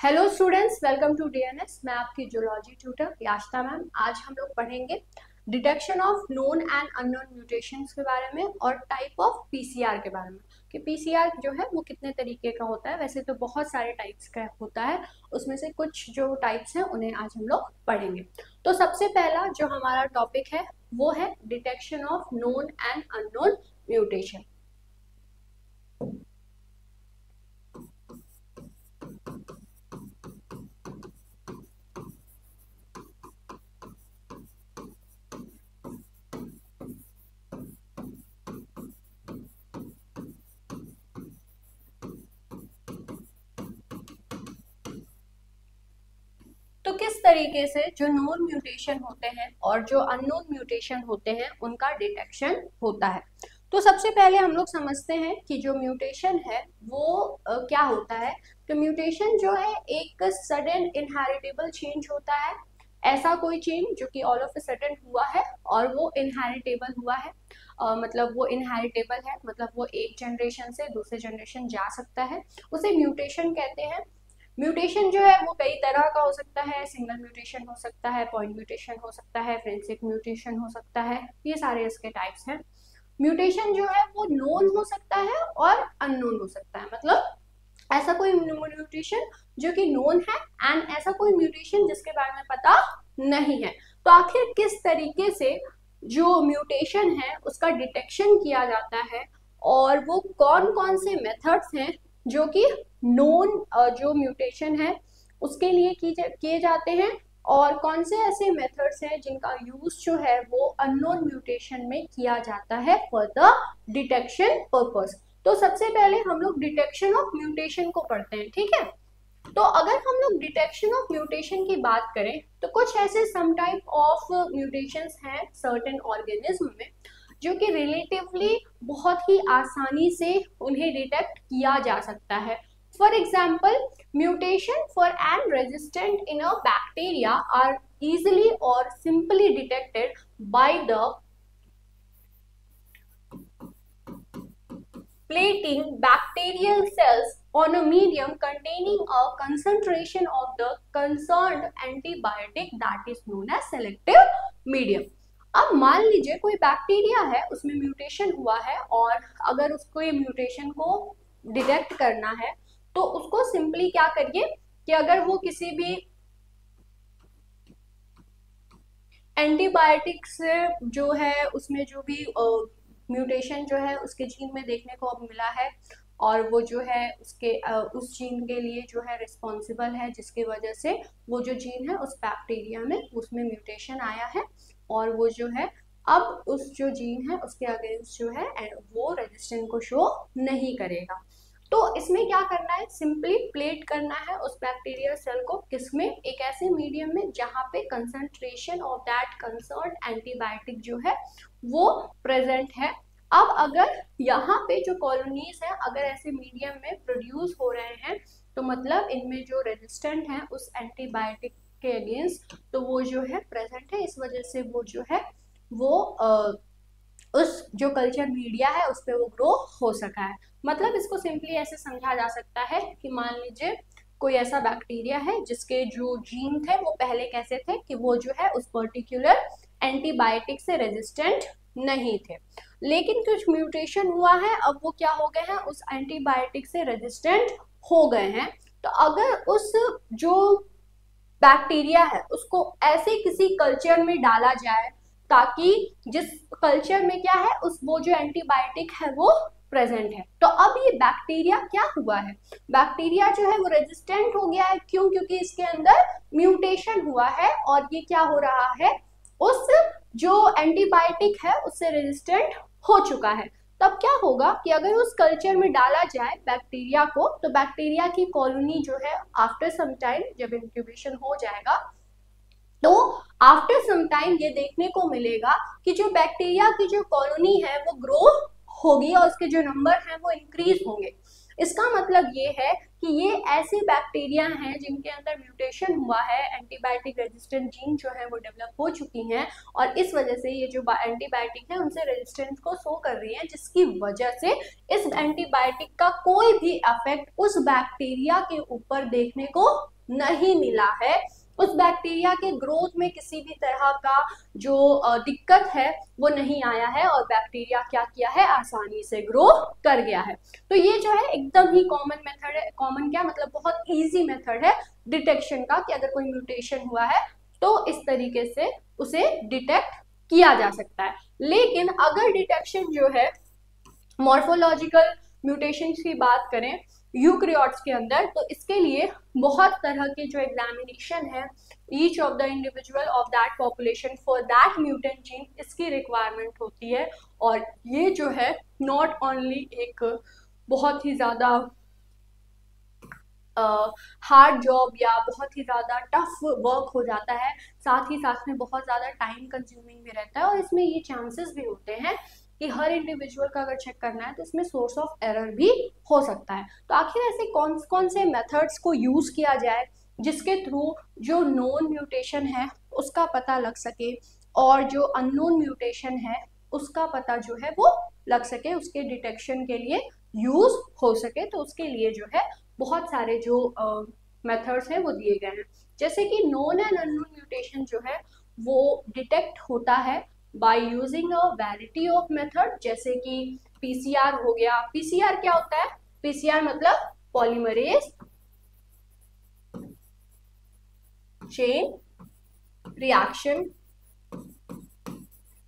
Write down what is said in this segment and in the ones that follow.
Hello students, welcome to DNS. मैं आपकी zoology tutor याश्ता ma'am. आज हम लोग पढ़ेंगे detection of known and unknown mutations के बारे में और टाइप ऑफ पीसीआर के बारे में कि पीसीआर जो है वो कितने तरीके का होता है। वैसे तो बहुत सारे टाइप्स का होता है, उसमें से कुछ जो टाइप्स हैं उन्हें आज हम लोग पढ़ेंगे। तो सबसे पहला जो हमारा टॉपिक है वो है detection of known and unknown mutation. तो किस तरीके से जो नोन म्यूटेशन होते हैं और जो अननोन म्यूटेशन होते हैं उनका डिटेक्शन होता है। तो सबसे पहले हम लोग समझते हैं कि जो म्यूटेशन है वो क्या होता है। तो म्यूटेशन जो है एक सडन इनहेरिटेबल चेंज होता है। ऐसा कोई चेंज जो कि ऑल ऑफ अ सडन हुआ है और वो इनहेरिटेबल हुआ है। मतलब वो इनहेरिटेबल है, मतलब वो एक जनरेशन से दूसरे जनरेशन जा सकता है, उसे म्यूटेशन कहते हैं। म्यूटेशन जो है वो कई तरह का हो सकता है। सिंगल म्यूटेशन हो सकता है, पॉइंट म्यूटेशन हो सकता है, फ्रेंसिक म्यूटेशन हो सकता है। ये सारे इसके टाइप्स हैं। म्यूटेशन जो है वो नोन हो सकता है और अननोन हो सकता है। मतलब ऐसा कोई म्यूटेशन जो कि नोन है एंड ऐसा कोई म्यूटेशन जिसके बारे में पता नहीं है। तो आखिर किस तरीके से जो म्यूटेशन है उसका डिटेक्शन किया जाता है और वो कौन कौन से मेथड्स हैं जो कि नोन जो म्यूटेशन है उसके लिए किए जाते हैं और कौन से ऐसे मेथड्स हैं जिनका यूज जो है वो अननोन म्यूटेशन में किया जाता है फॉर द डिटेक्शन पर्पस। तो सबसे पहले हम लोग डिटेक्शन ऑफ म्यूटेशन को पढ़ते हैं, ठीक है। तो अगर हम लोग डिटेक्शन ऑफ म्यूटेशन की बात करें तो कुछ ऐसे सम टाइप ऑफ म्यूटेशंस हैं सर्टेन ऑर्गेनिज्म में जो कि रिलेटिवली बहुत ही आसानी से उन्हें डिटेक्ट किया जा सकता है। For example, mutation for and resistant in a bacteria are easily or simply detected by the plating bacterial cells on a medium containing a concentration of the concerned antibiotic that is known as selective medium। अब मान लीजिए कोई bacteria है, उसमें mutation हुआ है और अगर उसको ये म्यूटेशन को डिटेक्ट करना है तो उसको सिंपली क्या करिए कि अगर वो किसी भी एंटीबायोटिक से जो है उसमें जो भी म्यूटेशन जो है उसके जीन में देखने को अब मिला है और वो जो है उसके उस जीन के लिए जो है रिस्पॉन्सिबल है, जिसकी वजह से वो जो जीन है उस बैक्टीरिया में उसमें म्यूटेशन आया है और वो जो है अब उस जो जीन है उसके अगेंस्ट जो है वो रेजिस्टेंस को शो नहीं करेगा। तो इसमें क्या करना है, सिंपली प्लेट करना है उस बैक्टीरियल सेल को, किसमें, एक ऐसे मीडियम में जहां पे concentration of that concern antibiotic जो है वो प्रेजेंट है। अब अगर यहाँ पे जो कॉलोनीज है अगर ऐसे मीडियम में प्रोड्यूस हो रहे हैं तो मतलब इनमें जो रेजिस्टेंट है उस एंटीबायोटिक के अगेंस्ट तो वो जो है प्रेजेंट है। इस वजह से वो जो है वो उस जो कल्चर मीडिया है उस पर वो ग्रो हो सका है। मतलब इसको सिंपली ऐसे समझा जा सकता है कि मान लीजिए कोई ऐसा बैक्टीरिया है जिसके जो जीन थे वो पहले कैसे थे कि वो जो है उस पर्टिकुलर एंटीबायोटिक से रेजिस्टेंट नहीं थे, लेकिन कुछ म्यूटेशन हुआ है, अब वो क्या हो गए हैं, उस एंटीबायोटिक से रेजिस्टेंट हो गए हैं। तो अगर उस जो बैक्टीरिया है उसको ऐसे किसी कल्चर में डाला जाए ताकि जिस कल्चर में क्या है उस वो जो एंटीबायोटिक है वो प्रेजेंट है, तो अब ये बैक्टीरिया क्या हुआ है, बैक्टीरिया जो है वो रेजिस्टेंट हो गया है। क्यों? क्योंकि इसके अंदर म्यूटेशन हुआ है और ये क्या हो रहा है, उस जो एंटीबायोटिक है उससे रेजिस्टेंट हो चुका है। तब क्या होगा कि अगर उस कल्चर में डाला जाए बैक्टीरिया को तो बैक्टीरिया की कॉलोनी जो है आफ्टर सम टाइम जब इंक्यूबेशन हो जाएगा तो आफ्टर सम टाइम ये देखने को मिलेगा कि जो बैक्टीरिया की जो कॉलोनी है वो ग्रो होगी और उसके जो नंबर हैं वो इंक्रीज होंगे। इसका मतलब ये है कि ये ऐसे बैक्टीरिया हैं जिनके अंदर म्यूटेशन हुआ है, एंटीबायोटिक रेजिस्टेंट जीन जो है वो डेवलप हो चुकी हैं और इस वजह से ये जो एंटीबायोटिक है उनसे रेजिस्टेंस को शो कर रही है, जिसकी वजह से इस एंटीबायोटिक का कोई भी इफेक्ट उस बैक्टीरिया के ऊपर देखने को नहीं मिला है, उस बैक्टीरिया के ग्रोथ में किसी भी तरह का जो दिक्कत है वो नहीं आया है और बैक्टीरिया क्या किया है, आसानी से ग्रो कर गया है। तो ये जो है एकदम ही कॉमन मेथड है। कॉमन क्या मतलब, बहुत इजी मेथड है डिटेक्शन का, कि अगर कोई म्यूटेशन हुआ है तो इस तरीके से उसे डिटेक्ट किया जा सकता है। लेकिन अगर डिटेक्शन जो है मॉर्फोलॉजिकल म्यूटेशन की बात करें यूकैरियोट्स के अंदर, तो इसके लिए बहुत तरह के जो एग्जामिनेशन है each of the individual of that population for that mutant gene, इसकी रिक्वायरमेंट होती है। और ये जो है नॉट ओनली एक बहुत ही ज़्यादा हार्ड जॉब या बहुत ही ज़्यादा टफ वर्क हो जाता है, साथ ही साथ में बहुत ज़्यादा टाइम कंज्यूमिंग भी रहता है, और इसमें ये चांसेस भी होते हैं कि हर इंडिविजुअल का अगर चेक करना है तो इसमें सोर्स ऑफ एरर भी हो सकता है। तो आखिर ऐसे कौन कौन से मेथड्स को यूज़ किया जाए जिसके थ्रू जो नोन म्यूटेशन है उसका पता लग सके और जो अननोन म्यूटेशन है उसका पता जो है वो लग सके, उसके डिटेक्शन के लिए यूज हो सके। तो उसके लिए जो है बहुत सारे जो मेथड्स हैं वो दिए गए हैं। जैसे कि नोन एंड अननोन म्यूटेशन जो है वो डिटेक्ट होता है by using a variety of method, जैसे कि पीसीआर हो गया। पीसीआर क्या होता है, पीसीआर मतलब पॉलीमरेज चेन रिएक्शन,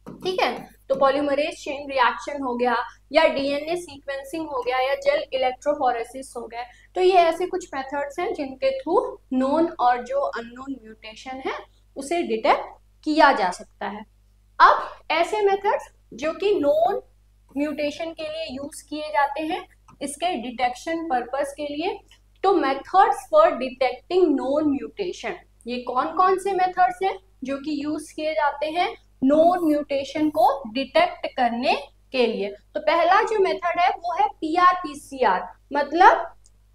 ठीक है। तो पॉलीमरेज चेन रिएक्शन हो गया, या डीएनए सीक्वेंसिंग हो गया, या जेल इलेक्ट्रोफोरेसिस हो गया। तो ये ऐसे कुछ मेथड्स हैं जिनके थ्रू नोन और जो अननोन म्यूटेशन है उसे डिटेक्ट किया जा सकता है। अब ऐसे मेथड्स जो कि नोन म्यूटेशन के लिए यूज किए जाते हैं इसके डिटेक्शन पर्पस के लिए, तो methods for detecting known mutation, ये कौन कौन से मेथड्स हैं जो कि यूज किए जाते हैं नोन म्यूटेशन को डिटेक्ट करने के लिए। तो पहला जो मेथड है वो है पीआर-पीसीआर, मतलब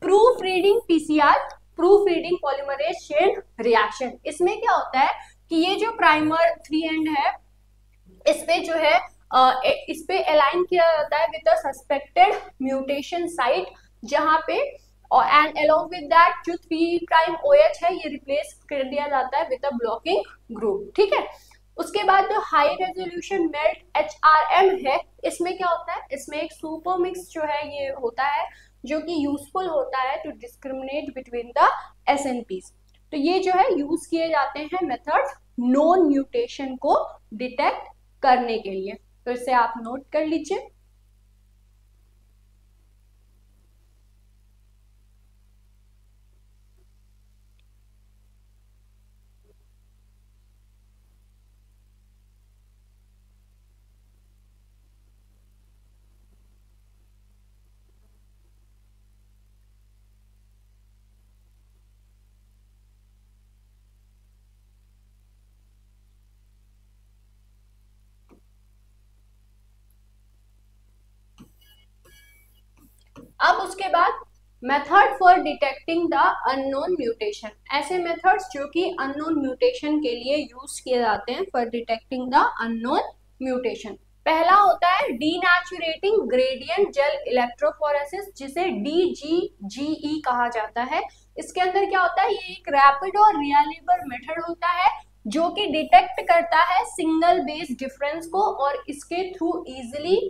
proof reading PCR, proof reading polymerase chain reaction. इसमें क्या होता है कि ये जो प्राइमर 3 एंड है इस पे जो है इस पे अलाइन किया जाता है with the suspected mutation site, जहां पे एंड अलोंग विद दैट जो 3 प्राइम OH है ये रिप्लेस कर दिया जाता है विद अ ब्लॉकिंग ग्रुप, ठीक है। उसके बाद जो हाई रेजोल्यूशन मेल्ट HRM है, इसमें क्या होता है, इसमें एक सुपर मिक्स जो है ये होता है जो कि यूजफुल होता है to discriminate between the SNPs। तो ये जो है यूज किए जाते हैं मेथड्स नोन म्यूटेशन को डिटेक्ट करने के लिए। तो इसे आप नोट कर लीजिए। अब उसके बाद method for detecting the unknown mutation, ऐसे मेथड्स जो कि अननोन म्यूटेशन के लिए यूज किए जाते हैं for detecting the unknown mutation. पहला होता है डीनेचुरेटिंग ग्रेडियंट जेल इलेक्ट्रोफोरेसिस, जिसे DGGE कहा जाता है। इसके अंदर क्या होता है, ये एक रैपिड और रिलायबल मेथड होता है जो कि डिटेक्ट करता है सिंगल बेस डिफरेंस को, और इसके थ्रू इजिली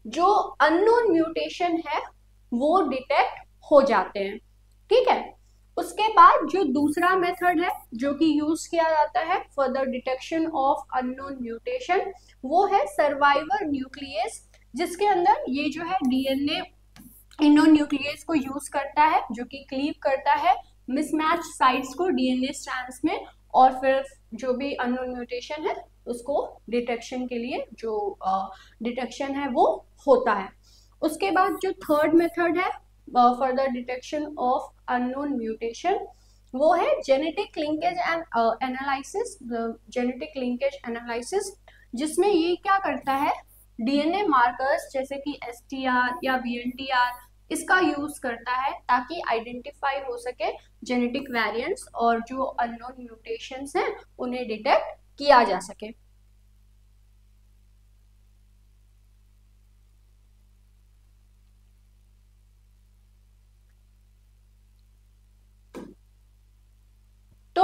जो अननोन म्यूटेशन है वो डिटेक्ट हो जाते हैं, ठीक है। उसके बाद जो दूसरा मेथड है जो कि यूज किया जाता है for the detection of unknown mutation, वो है सर्वाइवर न्यूक्लियस, जिसके अंदर ये जो है डीएनए इंडोन्यूक्लियस को यूज करता है जो कि क्लीव करता है मिसमैच साइट्स को डीएनए स्ट्रैंड्स में, और फिर जो भी अननोन म्यूटेशन है उसको डिटेक्शन के लिए जो डिटेक्शन है वो होता है। उसके बाद जो थर्ड मेथड है for the detection of unknown mutation, वो है genetic linkage and analysis, genetic linkage analysis, जिसमें ये क्या करता है डीएनए मार्कर्स जैसे कि STR या VNTR इसका यूज करता है ताकि आइडेंटिफाई हो सके जेनेटिक वेरिएंट्स और जो अननोन म्यूटेशंस हैं उन्हें डिटेक्ट किया जा सके।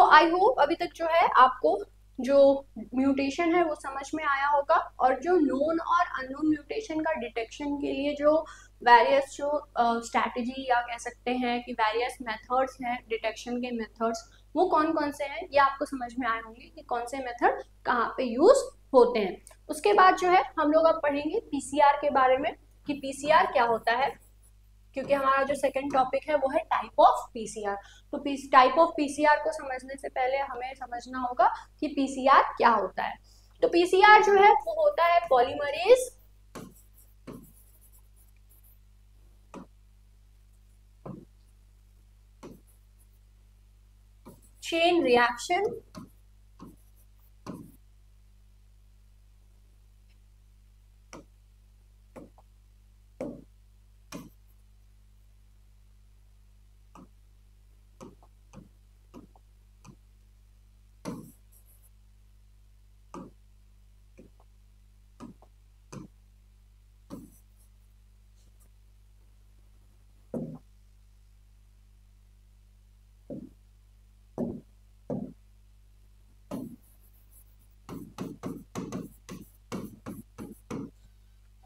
आई होप अभी तक जो है आपको जो म्यूटेशन है वो समझ में आया होगा, और जो नोन और अननोन म्यूटेशन का डिटेक्शन के लिए जो वेरियस जो स्ट्रैटेजी या कह सकते हैं कि वेरियस मेथड्स हैं डिटेक्शन के मेथड्स, वो कौन कौन से हैं ये आपको समझ में आए होंगे कि कौन से मेथड कहाँ पे यूज होते हैं। उसके बाद जो है हम लोग अब पढ़ेंगे पीसीआर के बारे में कि पीसीआर क्या होता है, क्योंकि हमारा जो सेकंड टॉपिक है वो है टाइप ऑफ पीसीआर। तो टाइप ऑफ पीसीआर को समझने से पहले हमें समझना होगा कि पीसीआर क्या होता है। तो पीसीआर जो है वो होता है polymerase chain reaction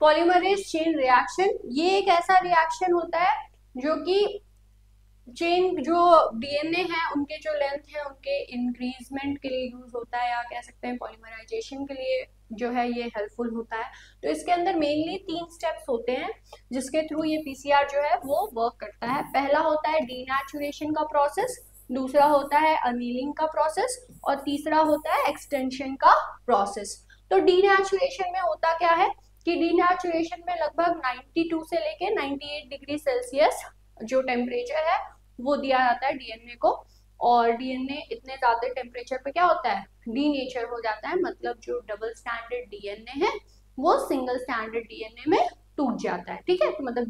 polymerase chain reaction ये एक ऐसा रिएक्शन होता है जो कि चेन जो डीएनए है उनके जो लेंथ है उनके इंक्रीजमेंट के लिए यूज होता है, या कह सकते हैं पॉलीमराइजेशन के लिए जो है ये हेल्पफुल होता है। तो इसके अंदर मेनली 3 स्टेप्स होते हैं जिसके थ्रू ये पीसीआर जो है वो वर्क करता है। पहला होता है डीनेचुरेशन का प्रोसेस, दूसरा होता है अनीलिंग का प्रोसेस, और तीसरा होता है एक्सटेंशन का प्रोसेस। तो डीनेचुरेशन में होता क्या है कि डीनेचुरेशन में लगभग 92 से लेके 98 डिग्री सेल्सियस जो टेम्परेचर है वो दिया जाता है डीएनए को, और डीएनए इतने ज्यादा टेम्परेचर पे क्या होता है डीनेचर हो जाता है, मतलब जो डबल स्टैंडर्ड डीएनए है वो सिंगल स्टैंडर्ड डीएनए में टूट जाता है। ठीक है, तो मतलब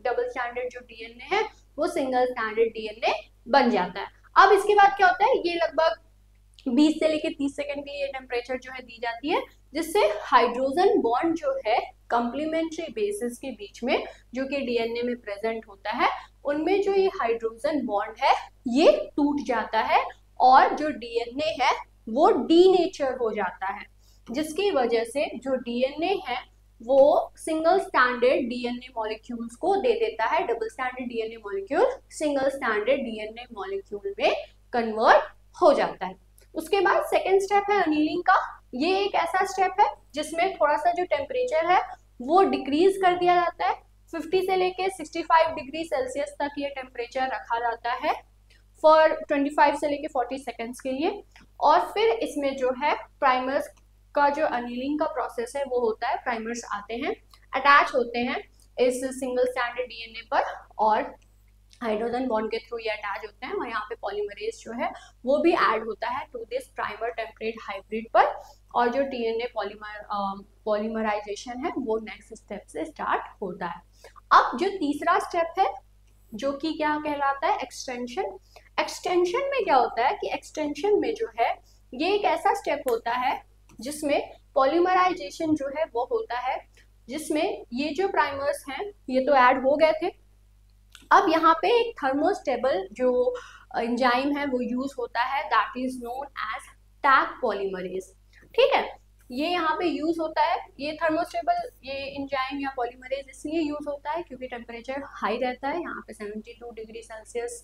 डबल स्टैंडर्ड जो डीएनए है वो सिंगल स्टैंडर्ड डीएनए बन जाता है। अब इसके बाद क्या होता है, ये लगभग 20 से लेके 30 सेकंड की ये टेम्परेचर जो है दी जाती है, जिससे हाइड्रोजन बॉन्ड जो है कॉम्प्लीमेंट्री बेसिस के बीच में जो कि डीएनए में प्रेजेंट होता है उनमें जो ये हाइड्रोजन बॉन्ड है ये टूट जाता है, और जो डीएनए है वो डीनेचर हो जाता है, जिसकी वजह से जो डीएनए है वो सिंगल स्टैंडर्ड डीएनए मॉलिक्यूल्स को दे देता है, double standard DNA molecule single standard DNA molecule में कन्वर्ट हो जाता है। उसके बाद सेकेंड स्टेप है अनीलिंग का। ये एक ऐसा स्टेप है जिसमें थोड़ा सा जो टेम्परेचर है वो डिक्रीज कर दिया जाता है, 50 से लेके 65 डिग्री सेल्सियस तक ये टेम्परेचर रखा जाता है फॉर 25 से लेके 40 सेकेंड्स के लिए। और फिर इसमें जो है प्राइमर्स का जो अनीलिंग का प्रोसेस है वो होता है, प्राइमर्स आते हैं अटैच होते हैं इस सिंगल स्टैंडर्ड डीएनए पर, और हाइड्रोजन बॉन्ड के थ्रू ये अटैच होते हैं, और यहाँ पे पॉलीमरेज जो है वो भी ऐड होता है to this primer template hybrid पर, और जो डीएनए पॉलीमराइजेशन है वो नेक्स्ट स्टेप से स्टार्ट होता है। अब जो तीसरा स्टेप है जो कि क्या कहलाता है एक्सटेंशन। एक्सटेंशन में क्या होता है कि एक्सटेंशन में जो है ये एक ऐसा स्टेप होता है जिसमें पॉलीमराइजेशन जो है वो होता है, जिसमें ये जो प्राइमर्स हैं ये तो ऐड हो गए थे, अब यहाँ पे एक थर्मोस्टेबल जो एंजाइम है वो यूज होता है, that is known as Taq polymerase. ठीक है, ये यहाँ पे यूज होता है, ये थर्मोस्टेबल ये एंजाइम या पॉलीमरेज इसलिए यूज होता है क्योंकि टेम्परेचर हाई रहता है, यहाँ पे 72 डिग्री सेल्सियस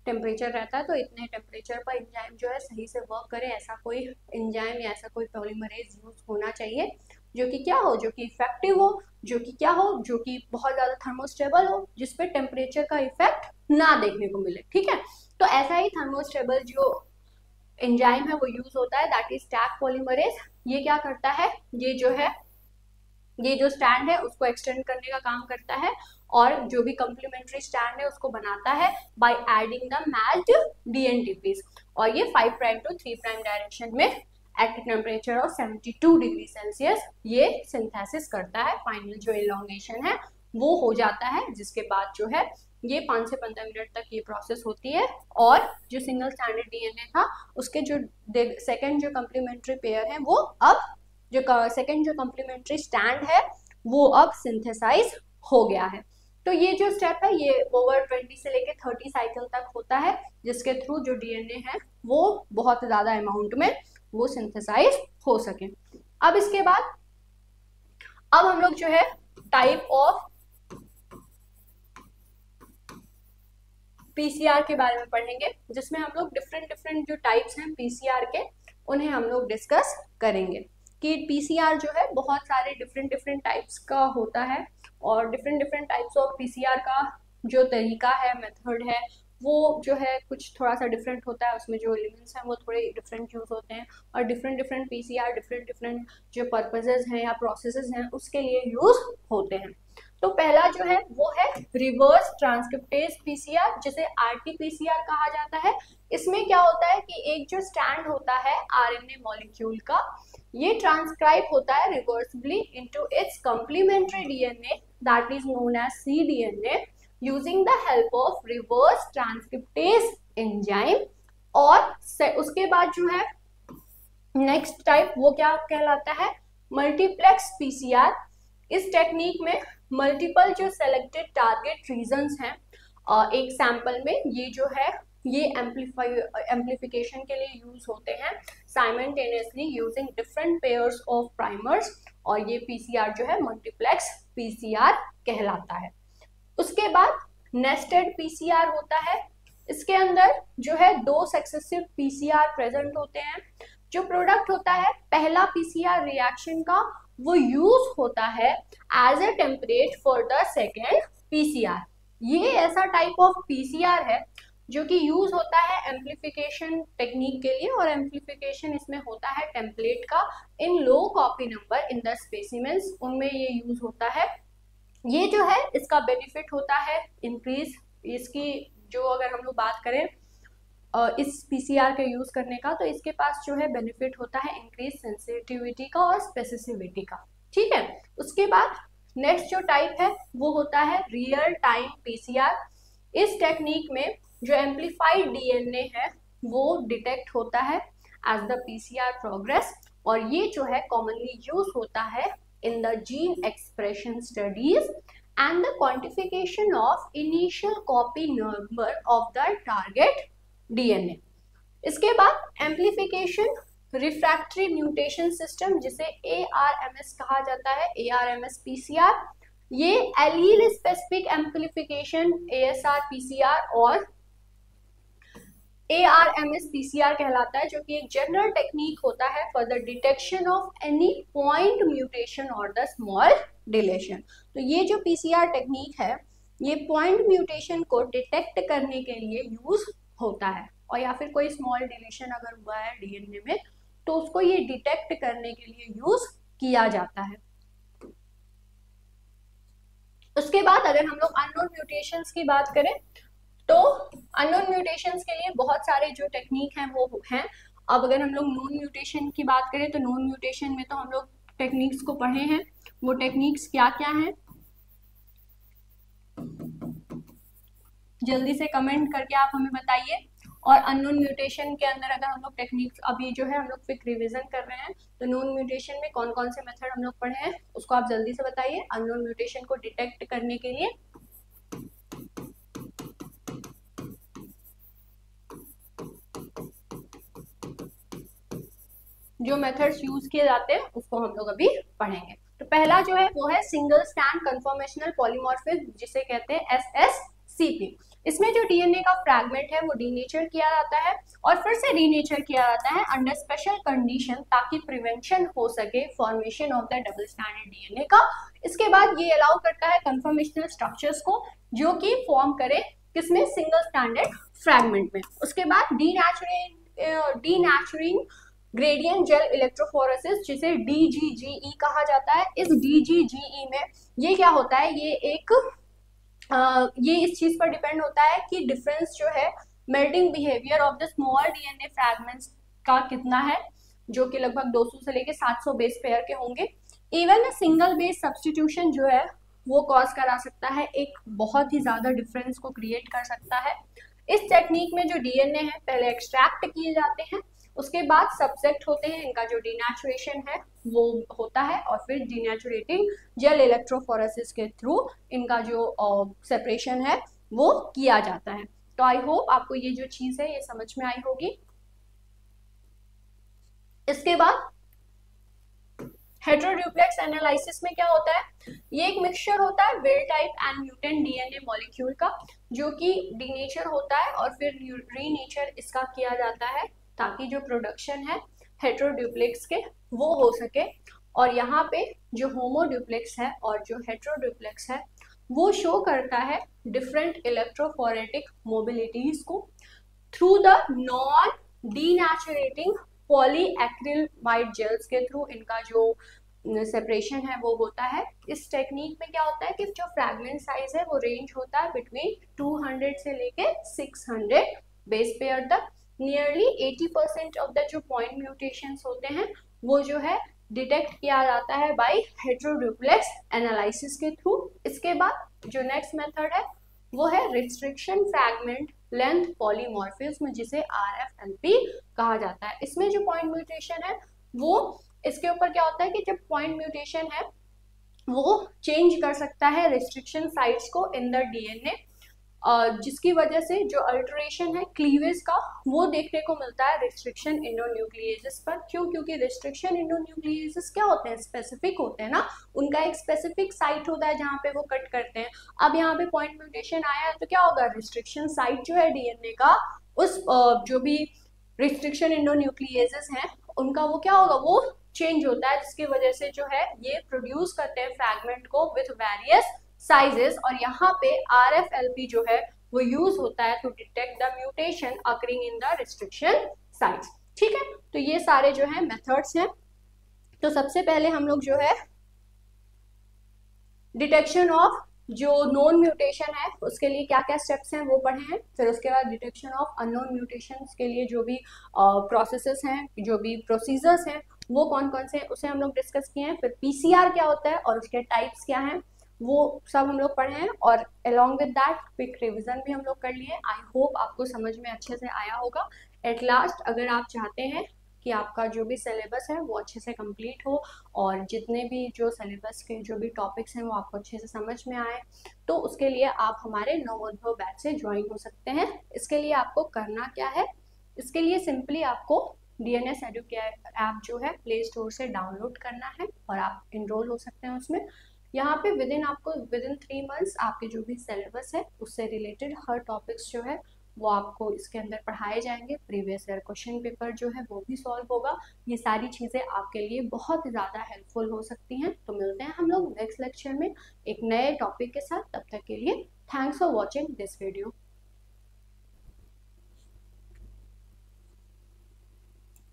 टेम्परेचर रहता है, तो इतने टेम्परेचर पर एंजाइम जो है सही से वर्क करे ऐसा कोई एंजाइम या ऐसा कोई पॉलीमरेज यूज होना चाहिए जो कि क्या हो, जो कि इफेक्टिव हो, जो कि क्या हो, जो कि बहुत ज्यादा थर्मोस्टेबल हो, जिसपे टेम्परेचर का इफेक्ट ना देखने को मिले। ठीक है, तो ऐसा ही थर्मोस्टेबल जो एंजाइम है वो यूज होता है, दैट इज टैक पॉलीमरेज। ये क्या करता है, ये जो है ये जो स्टैंड है उसको एक्सटेंड करने का काम करता है, और जो भी कम्प्लीमेंट्री स्टैंड है उसको बनाता है by adding the matched dNTPs, और ये 5 प्राइम टू 3 प्राइम डायरेक्शन में at temperature of 72 degree Celsius ये सिंथेसिस करता है, फाइनल जो एलोंगेशन है वो हो जाता है, जिसके बाद जो है ये 5 से 15 मिनट तक ये प्रोसेस होती है, और जो सिंगल स्टैंडर्ड डीएनए था उसके जो सेकंड जो कम्प्लीमेंट्री पेयर है वो अब जो सेकंड जो कम्प्लीमेंट्री स्टैंड है वो अब सिंथेसाइज हो गया है। तो ये जो स्टेप है ये ओवर 20 से लेके 30 साइकिल तक होता है, जिसके थ्रू जो डीएनए है वो बहुत ज्यादा अमाउंट में वो सिंथेसाइज हो सके। अब इसके बाद अब हम लोग जो है टाइप ऑफ पीसीआर के बारे में पढ़ेंगे, जिसमें हम लोग डिफरेंट जो टाइप्स हैं पीसीआर के उन्हें हम लोग डिस्कस करेंगे कि पीसीआर जो है बहुत सारे डिफरेंट टाइप्स का होता है, और डिफरेंट टाइप्स ऑफ पीसीआर का जो तरीका है, मेथड है, वो जो है कुछ थोड़ा सा डिफरेंट होता है, उसमें जो एलिमेंट्स हैं वो थोड़े डिफरेंट यूज होते हैं, और डिफरेंट पीसीआर डिफरेंट जो पर्पसेस हैं या प्रोसेसेस हैं उसके लिए यूज होते हैं। तो पहला जो है वो है रिवर्स ट्रांसक्रिप्टेज पीसीआर, जिसे आरटीपीसीआर कहा जाता है। इसमें क्या होता है कि एक जो स्टैंड होता है आरएनए मॉलिक्यूल का, ये ट्रांसक्राइब होता है reversibly into its complementary DNA that is known as cDNA using the help of reverse transcriptase enzyme. और उसके बाद जो है नेक्स्ट टाइप वो क्या कहलाता है, मल्टीप्लेक्स पीसीआर। इस टेक्निक में मल्टीपल जो सेलेक्टेड टारगेट रीजन्स हैं एक सैंपल में, ये जो है ये एम्प्लीफिकेशन के लिए यूज होते हैं simultaneously using different pairs of primers, और ये पीसीआर जो है मल्टीप्लेक्स पीसीआर कहलाता है। उसके बाद नेस्टेड पीसीआर होता है। इसके अंदर जो है दो सक्सेसिव पीसीआर प्रेजेंट होते हैं। जो प्रोडक्ट होता है पहला पीसीआर रिएक्शन का, वो यूज होता है as a template for the second PCR. ये ऐसा टाइप ऑफ पीसीआर है जो कि यूज होता है एम्प्लीफिकेशन टेक्निक के लिए, और एम्प्लीफिकेशन इसमें होता है टेम्पलेट का in low copy number in the specimens, उनमें ये यूज होता है। ये जो है इसका बेनिफिट होता है इंक्रीज, इसकी जो अगर हम लोग बात करें इस पीसीआर के यूज करने का, तो इसके पास जो है बेनिफिट होता है इंक्रीज सेंसिटिविटी का और स्पेसिसिविटी का। ठीक है, उसके बाद नेक्स्ट जो टाइप है वो होता है रियल टाइम पीसीआर। इस टेक्निक में जो एम्प्लीफाइड डीएनए है वो डिटेक्ट होता है एज द पीसीआर प्रोग्रेस, और ये जो है कॉमनली यूज होता है in the gene expression studies and the quantification of initial copy number of the target DNA। इसके बाद एम्प्लीफिकेशन रिफ्रैक्टरी म्यूटेशन सिस्टम, जिसे ARMS कहा जाता है, ARMS PCR, ये allele specific amplification ASR PCR और ARMS PCR कहलाता है, जो कि एक जनरल टेक्निक होता है for the detection of any point mutation और द स्मॉल डिलेशन। तो ये जो पीसीआर टेक्निक है ये पॉइंट म्यूटेशन को डिटेक्ट करने के लिए यूज होता है, और या फिर कोई स्मॉल डिलीशन अगर हुआ है डीएनए में तो उसको ये डिटेक्ट करने के लिए यूज किया जाता है। उसके बाद अगर हम लोग अननोन म्यूटेशंस की बात करें, तो अननोन म्यूटेशंस के लिए बहुत सारे जो टेक्निक हैं वो हैं। अब अगर हम लोग नोन म्यूटेशन की बात करें, तो नोन म्यूटेशन में तो हम लोग टेक्निक्स को पढ़े हैं, वो टेक्निक्स क्या क्या हैं जल्दी से कमेंट करके आप हमें बताइए। और अननोन म्यूटेशन के अंदर अगर हम लोग टेक्निक्स अभी जो है हम लोग क्विक रिवीजन कर रहे हैं, तो नोन म्यूटेशन में कौन कौन से मेथड हम लोग पढ़े हैं उसको आप जल्दी से बताइए अननोन म्यूटेशन को डिटेक्ट करने के लिए। जो मेथड्स यूज किए जाते हैं उसको हम लोग अभी पढ़ेंगे। तो पहला जो है वो है सिंगल स्टैंड कन्फर्मेशनल पॉलीमॉर्फिज्म, जिसे कहते हैं SSCP। इसमें जो डीएनए का फ्रैगमेंट है वो डीनेचर किया जाता है और फिर से रीनेचर किया जाता है अंडर स्पेशल कंडीशन, ताकि प्रिवेंशन हो सके formation of the double standard DNA का। इसके बाद ये अलाउ करता है कन्फर्मेशनल स्ट्रक्चर्स को जो कि फॉर्म करे किसमें, सिंगल स्टैंडर्ड फ्रैगमेंट में। उसके बाद डीनेचरिंग ग्रेडियंट जेल इलेक्ट्रोफोरेसिस, जिसे DGGE कहा जाता है। इस DGGE में ये क्या होता है, ये इस चीज पर डिपेंड होता है कि डिफरेंस जो है melting behaviour of the small DNA fragments का कितना है, जो कि लगभग 200 से लेके 700 बेस पेयर के होंगे। इवन सिंगल बेस सब्सटीट्यूशन जो है वो कॉज करा सकता है, एक बहुत ही ज्यादा डिफरेंस को क्रिएट कर सकता है। इस टेक्निक में जो डीएनए है पहले एक्सट्रैक्ट किए जाते हैं उसके बाद सब्जेक्ट होते हैं, इनका जो डीनेचुरेशन है वो होता है, और फिर डीनेचुरेटिंग जेल इलेक्ट्रोफोरेसिस के थ्रू इनका जो सेपरेशन है वो किया जाता है। तो आई होप आपको ये जो चीज है ये समझ में आई होगी। इसके बाद हेटेरोड्यूप्लेक्स एनालिसिस में क्या होता है, ये एक मिक्सचर होता है wild type and mutant DNA molecule का, जो कि डीनेचर होता है और फिर रीनेचर इसका किया जाता है ताकि जो प्रोडक्शन है हेटेरोड्यूप्लेक्स के वो हो सके। और यहाँ पे जो होमोड्यूप्लेक्स है और जो हेटेरोड्यूप्लेक्स है वो शो करता है डिफरेंट इलेक्ट्रोफोरेटिक मोबिलिटीज को थ्रू द नॉन डीनेचुरेटिंग पॉलीएक्रिलमाइड जेल्स के थ्रू इनका जो सेपरेशन है वो होता है। इस टेक्निक में क्या होता है कि जो फ्रैगमेंट साइज है वो रेंज होता है बिटवीन 200 से लेके 600 बेस पेयर तक। नियरली 80% ऑफ द जो पॉइंट म्यूटेशंस होते हैं वो जो है डिटेक्ट किया जाता है बाय हेटेरोड्यूप्लेक्स एनालिसिस के थ्रू। इसके बाद जो नेक्स्ट मेथड है वो है रिस्ट्रिक्शन फ्रैगमेंट लेंथ पॉलीमॉर्फिज्म, जिसे RFLP कहा जाता है। इसमें जो पॉइंट म्यूटेशन है वो इसके ऊपर क्या होता है कि जब पॉइंट म्यूटेशन है वो चेंज कर सकता है रिस्ट्रिक्शन साइट्स को इन द डीएनए, जिसकी वजह से जो अल्टरेशन है क्लीवेज का वो देखने को मिलता है रिस्ट्रिक्शन इंडोन्यूक्लिएजेस पर। क्यों? क्योंकि रिस्ट्रिक्शन इंडोन्यूक्लिएजेस क्या होते हैं, स्पेसिफिक होते हैं ना, उनका एक स्पेसिफिक साइट होता है जहाँ पे वो कट करते हैं। अब यहाँ पे पॉइंट म्यूटेशन आया है तो क्या होगा, रिस्ट्रिक्शन साइट जो है डीएनए का उस जो भी रिस्ट्रिक्शन इंडोन्यूक्लिएजेस हैं उनका वो क्या होगा, वो चेंज होता है, जिसकी वजह से जो है ये प्रोड्यूस करते हैं फ्रैगमेंट को विथ वेरियस साइजेस। और यहाँ पे RFLP जो है वो यूज होता है to detect the mutation occurring in the restriction sites. ठीक है, तो ये सारे जो है मेथड्स हैं। तो सबसे पहले हम लोग जो है डिटेक्शन ऑफ जो नोन म्यूटेशन है उसके लिए क्या क्या स्टेप्स हैं वो पढ़े हैं। फिर उसके बाद डिटेक्शन ऑफ अननोन म्यूटेशंस के लिए जो भी प्रोसेसेस हैं, जो भी प्रोसीजर्स हैं वो कौन कौन से हैं उसे हम लोग डिस्कस किए हैं। फिर PCR क्या होता है और उसके टाइप्स क्या हैं वो सब हम लोग पढ़े हैं, और along with that quick revision भी हम लोग कर लिए। आई होप आपको समझ में अच्छे से आया होगा। एट लास्ट अगर आप चाहते हैं कि आपका जो भी सिलेबस है वो अच्छे से कंप्लीट हो और जितने भी जो सिलेबस के जो भी टॉपिक्स हैं वो आपको अच्छे से समझ में आए, तो उसके लिए आप हमारे नवोद्भव बैच से ज्वाइन हो सकते हैं। इसके लिए आपको करना क्या है, इसके लिए सिंपली आपको DNS एडुकेयर ऐप जो है प्ले स्टोर से डाउनलोड करना है और आप इनरोल हो सकते हैं उसमें। यहाँ पे विद इन 3 मंथ्स आपके जो भी सिलेबस है उससे रिलेटेड हर टॉपिक्स जो है वो आपको इसके अंदर पढ़ाए जाएंगे। प्रीवियस ईयर क्वेश्चन पेपर जो है वो भी सॉल्व होगा। ये सारी चीज़ें आपके लिए बहुत ज़्यादा हेल्पफुल हो सकती हैं। तो मिलते हैं हम लोग नेक्स्ट लेक्चर में एक नए टॉपिक के साथ। तब तक के लिए thanks for watching this video.